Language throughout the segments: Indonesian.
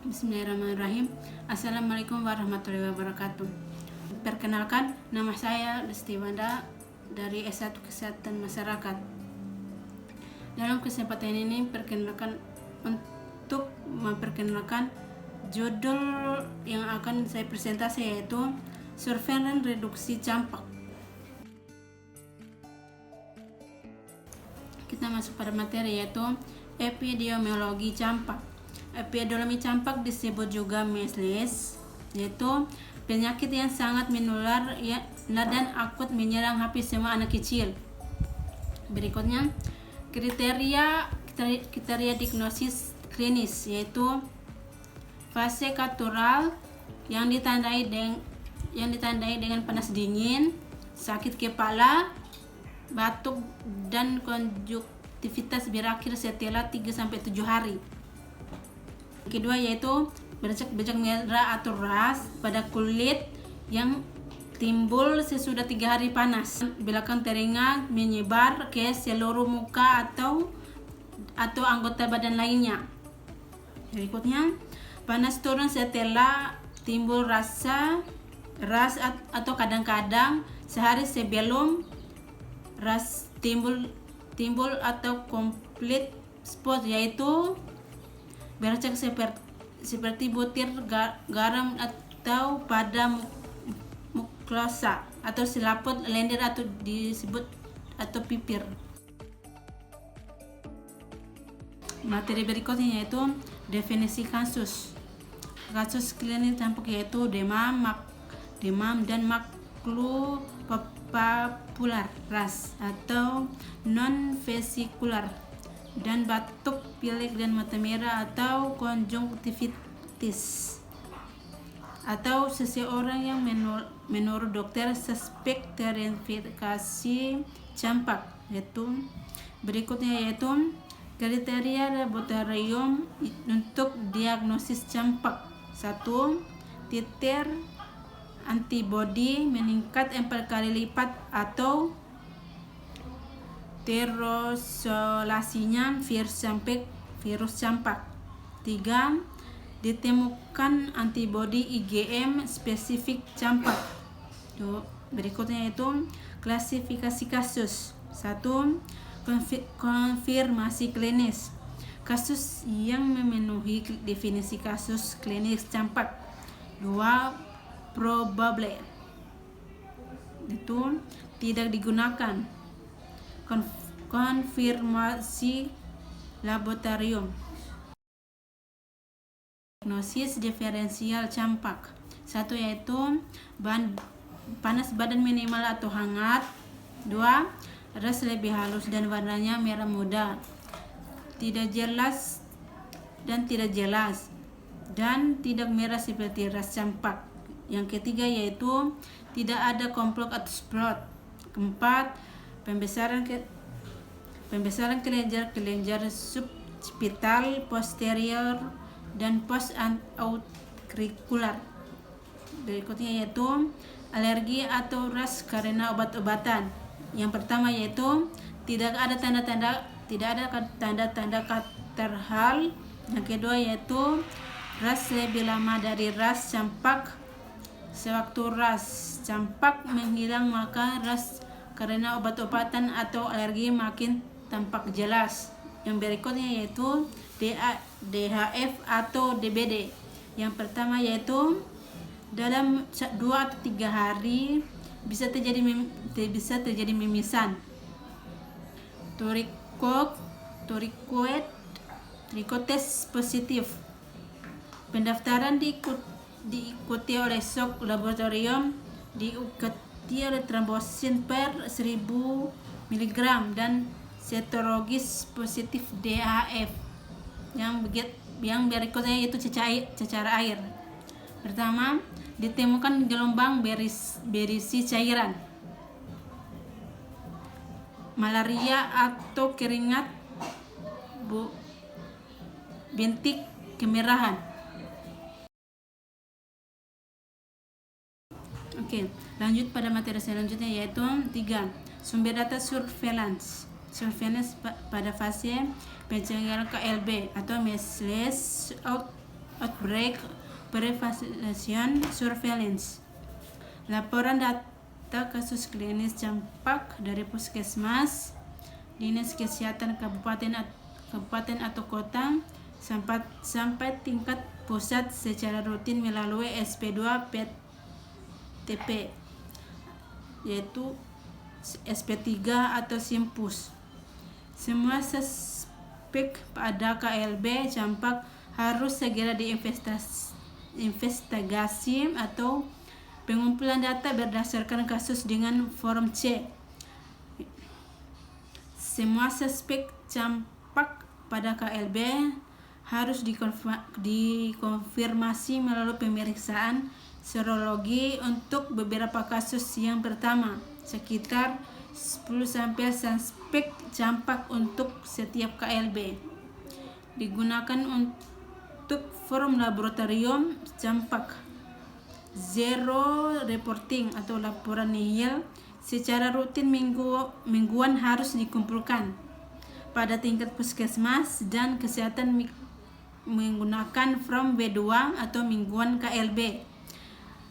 Bismillahirrahmanirrahim. Assalamualaikum warahmatullahi wabarakatuh. Perkenalkan, nama saya Lesti Wanda dari S1 Kesehatan Masyarakat. Dalam kesempatan ini untuk memperkenalkan judul yang akan saya presentasi, yaitu surveillance reduksi campak. Kita masuk pada materi, yaitu epidemiologi campak. Epidemiologi campak disebut juga measles, yaitu penyakit yang sangat menular dan akut menyerang hampir semua anak kecil. Berikutnya, kriteria diagnosis klinis, yaitu fase katural yang ditandai dengan panas dingin, sakit kepala, batuk, dan konjungtivitis berakhir setelah 3-7 hari. Kedua yaitu bercak-bercak merah atau ras pada kulit yang timbul sesudah 3 hari panas. Belakang telinga menyebar ke seluruh muka atau anggota badan lainnya. Berikutnya, panas turun setelah timbul ras atau kadang-kadang sehari sebelum ras timbul atau complete spot, yaitu bercak seperti butir garam atau pada muklosa atau selaput lendir atau disebut atau pipir. Materi berikutnya yaitu definisi kasus klinis campak, yaitu demam dan maklupapular ras atau non vesikular, dan batuk pilek dan mata merah atau konjungtivitis, atau seseorang yang menurut dokter suspek terinfeksi campak. Berikutnya yaitu kriteria laboratorium untuk diagnosis campak. 1. Titer antibodi meningkat 4 kali lipat atau terosolasinya virus campak. 3. Ditemukan antibodi IgM spesifik campak. Berikutnya itu klasifikasi kasus. 1. Konfirmasi klinis, kasus yang memenuhi definisi kasus klinis campak. 2. Probable, itu tidak digunakan. Konfirmasi laboratorium. Diagnosis diferensial campak. 1 yaitu panas badan minimal atau hangat. 2. Ras lebih halus dan warnanya merah muda, tidak jelas dan tidak merah seperti ras campak. Yang ketiga yaitu tidak ada komplok atau sprout. 4. Pembesaran kelenjar subspital posterior dan post aurikular. Berikutnya yaitu alergi atau ras karena obat-obatan. Yang pertama yaitu tidak ada tanda-tanda katarhal. Yang kedua yaitu ras lebih lama dari ras campak. Sewaktu ras campak menghilang, maka ras karena obat-obatan atau alergi makin tampak jelas. Yang berikutnya yaitu DHF atau DBD. Yang pertama yaitu dalam 2 atau 3 hari bisa terjadi mimisan, trichotes positif. Pendaftaran diikuti oleh shock laboratorium, diikuti oleh trombosin per 1000 mg dan serologis positif DHF. Yang berikutnya yaitu cecar air. Pertama, ditemukan gelombang berisi cairan, malaria atau keringat, bintik kemerahan. Oke, lanjut pada materi selanjutnya yaitu 3. Sumber data surveillance pada fase pencegahan KLB atau measles outbreak prevention surveillance. Laporan data kasus klinis campak dari puskesmas, dinas kesehatan kabupaten atau kota sampai tingkat pusat secara rutin melalui SP2 PTP, yaitu SP3 atau Simpus. Semua suspek pada KLB campak harus segera diinvestigasi atau pengumpulan data berdasarkan kasus dengan form C. Semua suspek campak pada KLB harus dikonfirmasi melalui pemeriksaan serologi untuk beberapa kasus yang pertama, sekitar 10-11 suspek campak untuk setiap KLB. Digunakan untuk form laboratorium campak. Zero reporting atau laporan nihil secara rutin mingguan harus dikumpulkan pada tingkat puskesmas dan kesehatan menggunakan form B2 atau mingguan KLB.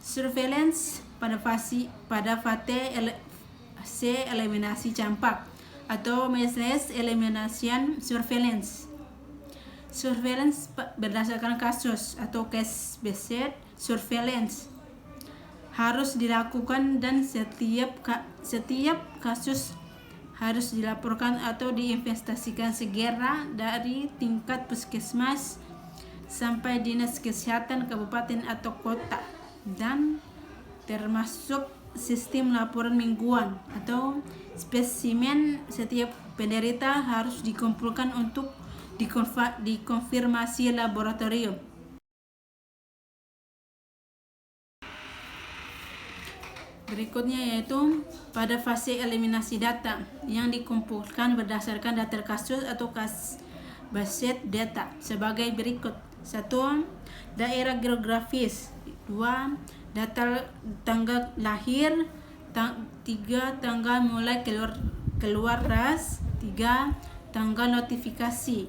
Surveillance pada fase C eliminasi campak atau measles elimination surveillance. Surveillance berdasarkan kasus atau case based surveillance harus dilakukan dan setiap kasus harus dilaporkan atau diinvestigasikan segera dari tingkat puskesmas sampai dinas kesehatan kabupaten atau kota, dan termasuk sistem laporan mingguan atau spesimen setiap penderita harus dikumpulkan untuk dikonfirmasi laboratorium. Berikutnya yaitu pada fase eliminasi data yang dikumpulkan berdasarkan data kasus atau case based data sebagai berikut. 1. Daerah geografis. 2. Data tanggal lahir. 3. Tanggal mulai keluar ras. 3. Tanggal notifikasi.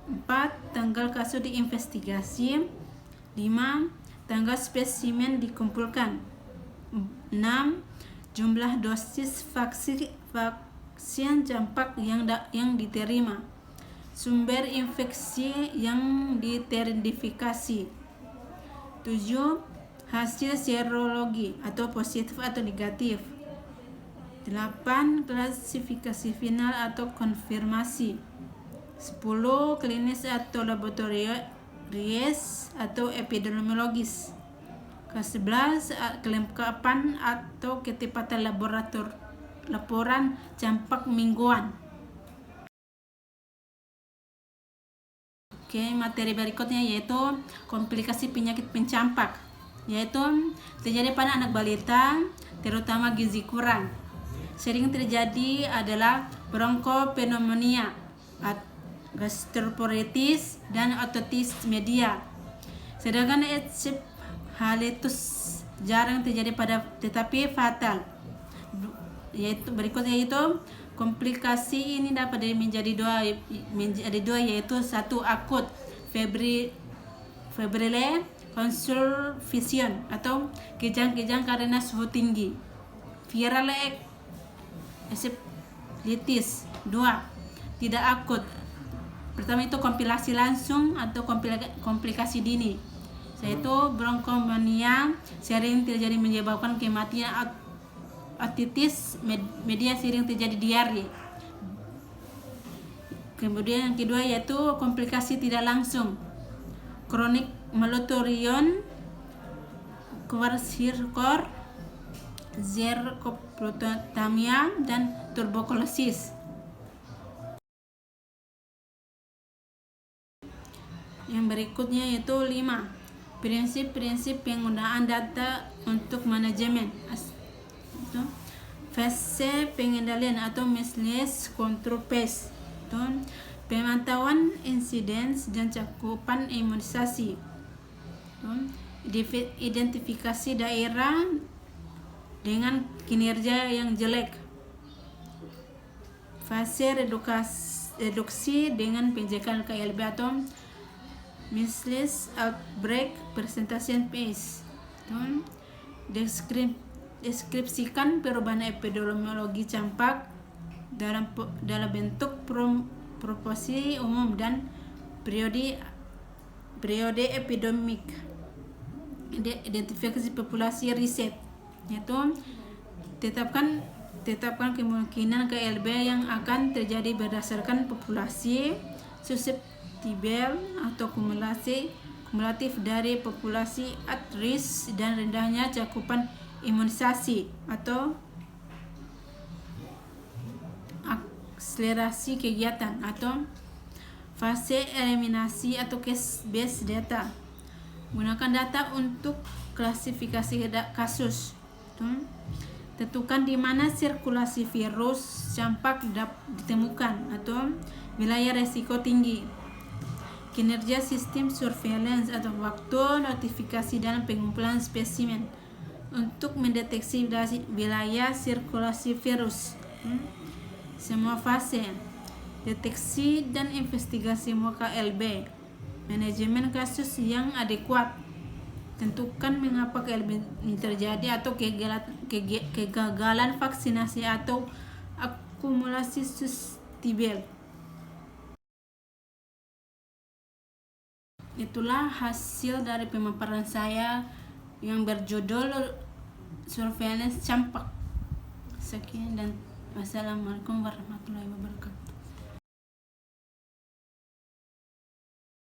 4. Tanggal kasus diinvestigasi. 5. Tanggal spesimen dikumpulkan. 6. Jumlah dosis vaksin campak yang diterima. Sumber infeksi yang diidentifikasi. 7. Hasil serologi atau positif atau negatif. 8. Klasifikasi final atau konfirmasi. 10. Klinis atau laboratoriis atau epidemiologis. Ke-11. Kelengkapan atau ketepatan laporan campak mingguan. Materi berikutnya yaitu komplikasi penyakit pencampak, yaitu terjadi pada anak balita, terutama gizi kurang. Sering terjadi adalah bronkopneumonia, gastroenteritis, dan otitis media. Sedangkan halitus jarang terjadi tetapi fatal. Berikutnya itu komplikasi ini dapat menjadi dua yaitu 1. Akut febrile convulsion atau kejang-kejang karena suhu tinggi. Viral encephalitis. 2. Tidak akut. Pertama itu komplikasi langsung atau komplikasi dini, yaitu bronkopneumonia sering terjadi menyebabkan kematian. Otitis media sering terjadi diare. Kemudian yang kedua yaitu komplikasi tidak langsung, kronik melothorion kwashiorkor, zercoprotamiya, dan tuberkulosis. Yang berikutnya yaitu 5. Prinsip-prinsip penggunaan data untuk manajemen. Fase pengendalian atau measles control phase. Pemantauan insiden dan cakupan imunisasi. Identifikasi daerah dengan kinerja yang jelek. Fase reduksi dengan pencegahan KLB atau measles outbreak presentation phase. Deskripsikan perubahan epidemiologi campak dalam bentuk proporsi umum dan periode epidemik. Identifikasi populasi riset, yaitu tetapkan kemungkinan KLB yang akan terjadi berdasarkan populasi susceptible atau kumulatif dari populasi at risk dan rendahnya cakupan imunisasi atau akselerasi kegiatan atau fase eliminasi atau case based data. Gunakan data untuk klasifikasi kasus. Tentukan di mana sirkulasi virus campak ditemukan atau wilayah risiko tinggi. Kinerja sistem surveillance atau waktu notifikasi dalam pengumpulan spesimen untuk mendeteksi wilayah sirkulasi virus. Semua fase deteksi dan investigasi KLB, manajemen kasus yang adekuat. Tentukan mengapa KLB ini terjadi atau kegagalan vaksinasi atau akumulasi susceptible. Itulah hasil dari pemaparan saya yang berjudul surveillance campak. Sekian dan wassalamualaikum warahmatullahi wabarakatuh.